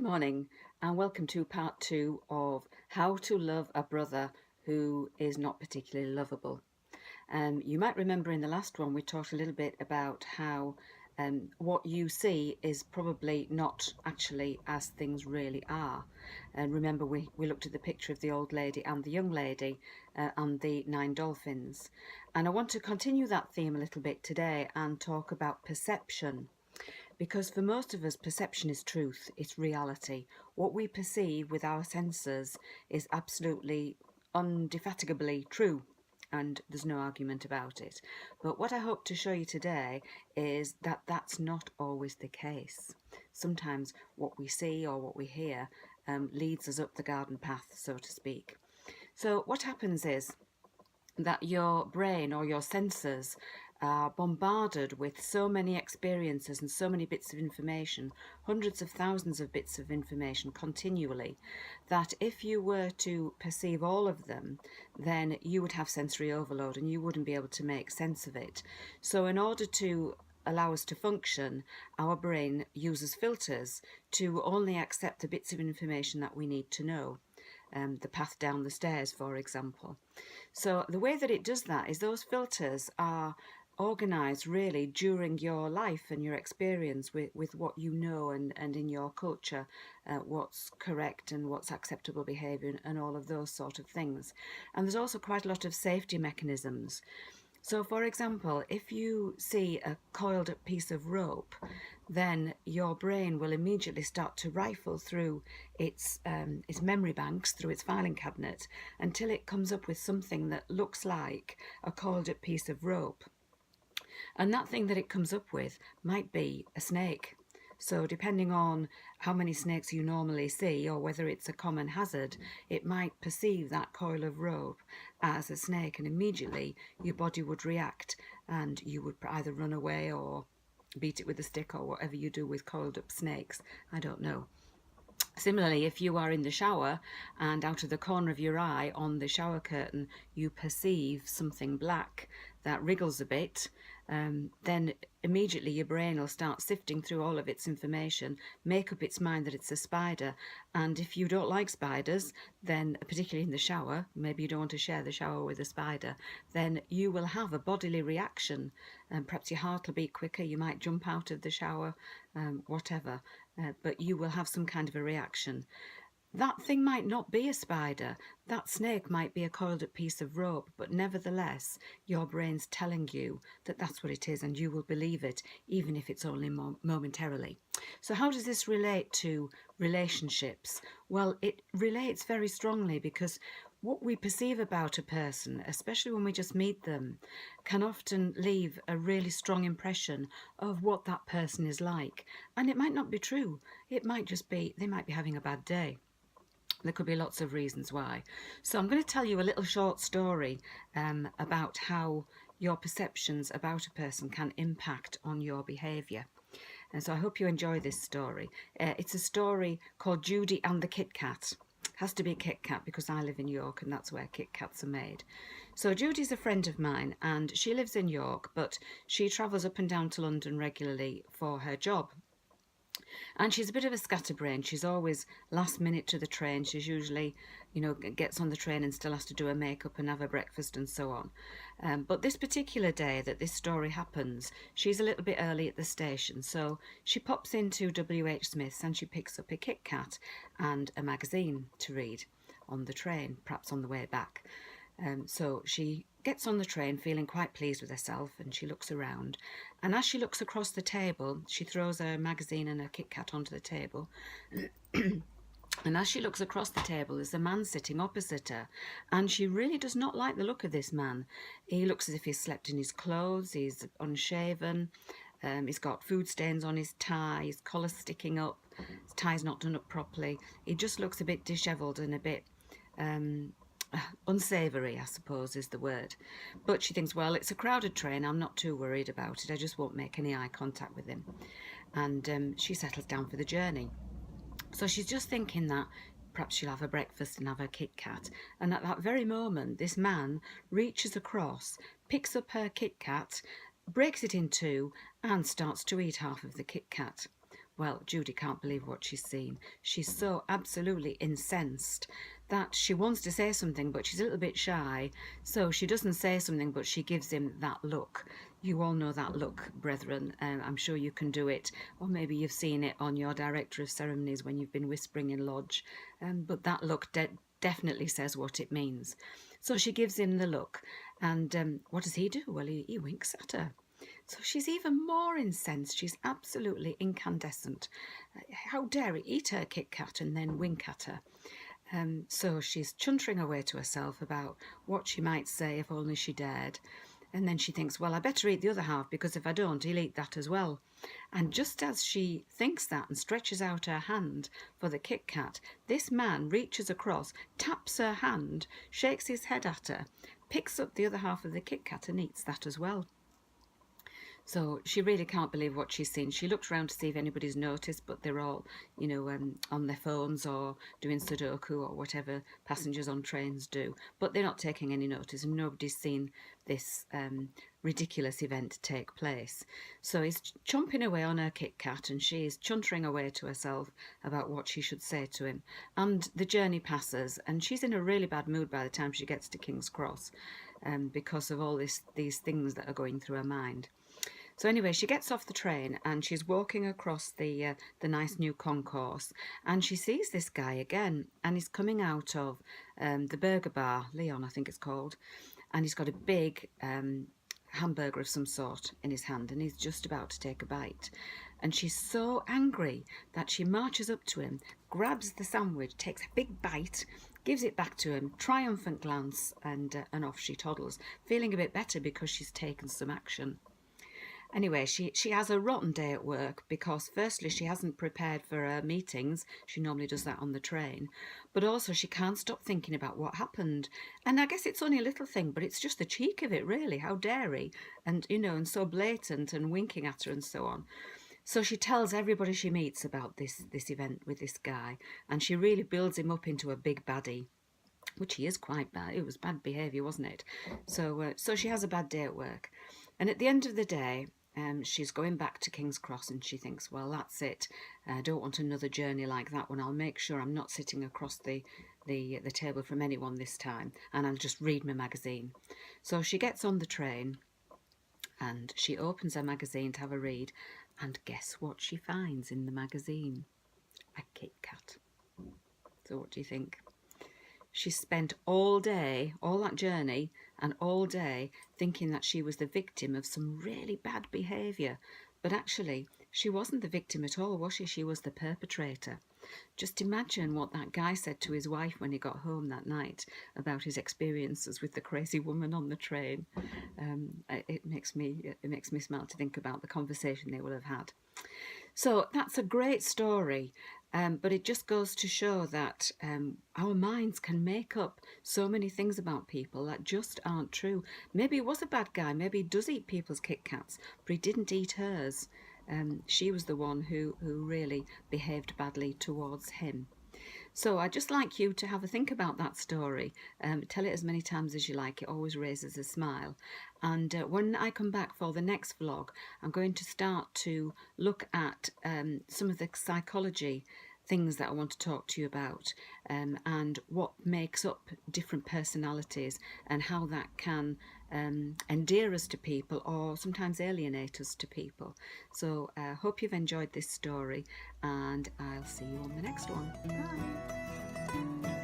Good morning and welcome to part 2 of how to love a brother who is not particularly lovable. You might remember in the last one we talked a little bit about how what you see is probably not actually as things really are. And remember we looked at the picture of the old lady and the young lady and the 9 dolphins. And I want to continue that theme a little bit today and talk about perception. Because for most of us, perception is truth, it's reality. What we perceive with our senses is absolutely undefatigably true, and there's no argument about it. But what I hope to show you today is that that's not always the case. Sometimes what we see or what we hear leads us up the garden path, so to speak. So what happens is that your brain or your senses are bombarded with so many experiences and so many bits of information, hundreds of thousands of bits of information continually, that if you were to perceive all of them, then you would have sensory overload and you wouldn't be able to make sense of it. So in order to allow us to function, our brain uses filters to only accept the bits of information that we need to know. The path down the stairs, for example. So the way that it does that is those filters are organised really during your life and your experience with what you know and in your culture, what's correct and what's acceptable behaviour and all of those sort of things. And there's also quite a lot of safety mechanisms. So for example, if you see a coiled up piece of rope, then your brain will immediately start to rifle through its memory banks, through its filing cabinet, until it comes up with something that looks like a coiled up piece of rope. And that thing that it comes up with might be a snake. So depending on how many snakes you normally see or whether it's a common hazard, it might perceive that coil of rope as a snake, and immediately your body would react and you would either run away or beat it with a stick or whatever you do with coiled up snakes. I don't know. Similarly, if you are in the shower and out of the corner of your eye on the shower curtain you perceive something black that wriggles a bit, then immediately your brain will start sifting through all of its information, make up its mind that it's a spider. And if you don't like spiders, then particularly in the shower, maybe you don't want to share the shower with a spider, then you will have a bodily reaction, and perhaps your heart will beat quicker, you might jump out of the shower, whatever, but you will have some kind of a reaction. That thing might not be a spider, that snake might be a coiled up piece of rope, but nevertheless your brain's telling you that that's what it is and you will believe it, even if it's only momentarily. So how does this relate to relationships? Well, it relates very strongly because what we perceive about a person, especially when we just meet them, can often leave a really strong impression of what that person is like. And it might not be true. It might just be, they might be having a bad day. There could be lots of reasons why. So I'm going to tell you a little short story about how your perceptions about a person can impact on your behaviour. And so I hope you enjoy this story. It's a story called Judy and the Kit Kat. Has to be a Kit Kat because I live in York and that's where Kit Kats are made. So Judy's a friend of mine and she lives in York, but she travels up and down to London regularly for her job. And she's a bit of a scatterbrain. She's always last minute to the train. She's usually, gets on the train and still has to do her makeup and have her breakfast and so on. But this particular day that this story happens, she's a little bit early at the station. So she pops into WH Smith's and she picks up a Kit Kat and a magazine to read on the train, perhaps on the way back. So she gets on the train feeling quite pleased with herself and she looks around, and as she looks across the table she throws her magazine and her Kit Kat onto the table and as she looks across the table there's a man sitting opposite her, and she really does not like the look of this man. He looks as if he's slept in his clothes, he's unshaven, he's got food stains on his tie, his collar's sticking up, his tie's not done up properly. He just looks a bit dishevelled and a bit unsavoury, I suppose is the word. But she thinks, well, it's a crowded train, I'm not too worried about it, I just won't make any eye contact with him. And she settles down for the journey. So she's just thinking that perhaps she'll have a breakfast and have her Kit Kat. And at that very moment, this man reaches across, picks up her Kit Kat, breaks it in two and starts to eat half of the Kit Kat. Well, Judy can't believe what she's seen. She's so absolutely incensed that she wants to say something, but she's a little bit shy. So she doesn't say something, but she gives him that look. You all know that look, brethren. I'm sure you can do it. Or maybe you've seen it on your director of ceremonies when you've been whispering in lodge. But that look definitely says what it means. So she gives him the look. And what does he do? Well, he winks at her. So she's even more incensed. She's absolutely incandescent. How dare he eat her Kit Kat and then wink at her? So she's chuntering away to herself about what she might say if only she dared. And then she thinks, well, I better eat the other half, because if I don't, he'll eat that as well. And just as she thinks that and stretches out her hand for the Kit Kat, this man reaches across, taps her hand, shakes his head at her, picks up the other half of the Kit Kat and eats that as well. So she really can't believe what she's seen. She looks around to see if anybody's noticed, but they're all, on their phones or doing Sudoku or whatever passengers on trains do. But they're not taking any notice, and nobody's seen this ridiculous event take place. So he's chomping away on her Kit Kat, and she's chuntering away to herself about what she should say to him. And the journey passes, and she's in a really bad mood by the time she gets to King's Cross, because of all these things that are going through her mind. So anyway, she gets off the train and she's walking across the nice new concourse, and she sees this guy again, and he's coming out of the burger bar, Leon I think it's called, and he's got a big hamburger of some sort in his hand, and he's just about to take a bite. And she's so angry that she marches up to him, grabs the sandwich, takes a big bite, gives it back to him, triumphant glance, and off she toddles, feeling a bit better because she's taken some action. Anyway, she has a rotten day at work because firstly she hasn't prepared for her meetings. She normally does that on the train. But also she can't stop thinking about what happened. And I guess it's only a little thing, but it's just the cheek of it, really. How dare he? And, and so blatant and winking at her and so on. So she tells everybody she meets about this event with this guy. And she really builds him up into a big baddie, which he is quite bad. It was bad behaviour, wasn't it? So she has a bad day at work. And at the end of the day, she's going back to King's Cross, and she thinks, well, that's it. I don't want another journey like that one. I'll make sure I'm not sitting across the table from anyone this time, and I'll just read my magazine. So she gets on the train and she opens her magazine to have a read, and guess what she finds in the magazine? A Kit Kat. So what do you think? She spent all day, all that journey, and all day thinking that she was the victim of some really bad behaviour. But actually, she wasn't the victim at all, was she? She was the perpetrator. Just imagine what that guy said to his wife when he got home that night about his experiences with the crazy woman on the train. It makes me smile to think about the conversation they will have had. So that's a great story. But it just goes to show that our minds can make up so many things about people that just aren't true. Maybe he was a bad guy. Maybe he does eat people's Kit Kats, but he didn't eat hers. She was the one who really behaved badly towards him. So I'd just like you to have a think about that story. Tell it as many times as you like. It always raises a smile. And when I come back for the next vlog, I'm going to start to look at some of the psychology things that I want to talk to you about, and what makes up different personalities and how that can endear us to people or sometimes alienate us to people. So I hope you've enjoyed this story, and I'll see you on the next one. Bye.